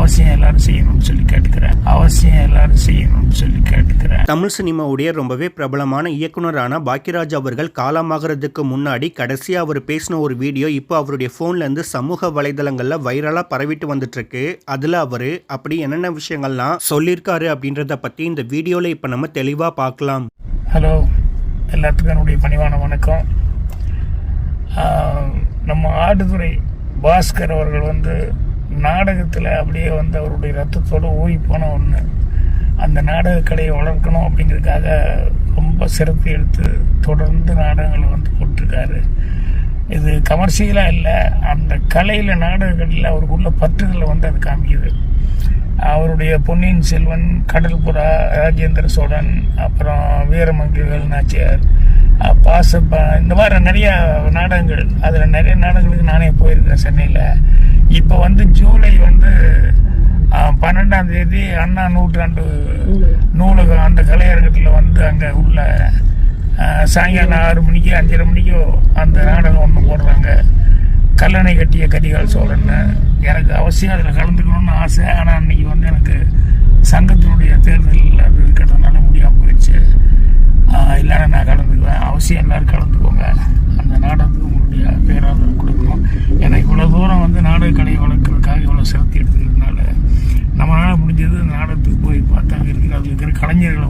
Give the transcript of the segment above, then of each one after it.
அவசியம் எல்லாரும் செய்யணும்னு சொல்லி கேட்டுக்கிறேன். தமிழ் சினிமாவுடைய ரொம்பவே பிரபலமான இயக்குனரான பாக்கியராஜ் அவர்கள் காலமாகிறதுக்கு முன்னாடி கடைசியா அவர் பேசின ஒரு வீடியோ இப்போ அவருடைய போன்ல இருந்து சமூக வலைதளங்கள்ல வைரலா பரவிட்டு வந்துட்டு இருக்கு. அதுல அவரு அப்படி என்னென்ன விஷயங்கள்லாம் சொல்லியிருக்காரு அப்படின்றத பத்தி இந்த வீடியோல இப்ப நம்ம தெளிவா பார்க்கலாம். ஹலோ, எல்லாத்துக்கும் என்னுடைய பணிவான வணக்கம். நம்ம ஆடுதுறை பாஸ்கர் அவர்கள் நாடகத்தில் அப்படியே அவருடைய ரத்தத்தோடு ஊறி போன ஒன்று, அந்த நாடக கலையை வளர்க்கணும் அப்படிங்கிறதுக்காக ரொம்ப சிறப்பு எடுத்து தொடர்ந்து நாடகங்களை போட்டிருக்காரு. இது கமர்ஷியலாக இல்லை, அந்த கலையில் நாடகங்களில் அவருக்குள்ள பற்றுதலை அது காமிக்குது. அவருடைய பொன்னியின் செல்வன், கடல் புறா, ராஜேந்திர சோழன், அப்புறம் வீரமங்கைவேல் நாச்சியார், பாசப்பா, இந்த மாதிரி நிறைய நாடகங்கள், அதில் நிறைய நாடகங்களுக்கு நானே போயிருக்கேன் சென்னையில். இப்போ ஜூலை 12ஆம் தேதி அண்ணா நூற்றாண்டு நூலகம் அந்த கலையரங்கத்தில் அங்கே உள்ள சாயங்காலம் 6 மணிக்கு 5:30 மணிக்கோ அந்த நாடகம் ஒன்று போடுறாங்க. கல்லணை கட்டிய கரிகால் சோழன். எனக்கு அவசியம் அதில் கலந்துக்கணும்னு ஆசை. ஆனால் அன்றைக்கி எனக்கு சங்கத்தினுடைய தேர்தல் அது இருக்கிறதுனால முடியாமல் போயிடுச்சு. இல்லைன்னா நான் கலந்துக்குவேன். அவசியம் எல்லோரும் கலந்துக்கோங்க. அந்த நாடகத்துக்கு உங்களுடைய பேராதரவு கொடுக்கணும். ஏன்னா இவ்வளோ தூரம் நாடக கலையை வளர்க்குறதுக்காக இவ்வளோ சிரத்தை எடுத்துக்கிறதுனால நம்மளால் முடிஞ்சது நாடகத்துக்கு போய் பார்த்தா அதில் இருக்கிற கலைஞர்களை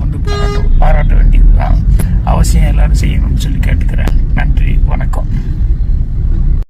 பாராட்ட வேண்டியது தான். அவசியம் எல்லோரும் செய்யணும்னு சொல்லி கேட்டுக்கிறேன். நன்றி, வணக்கம்.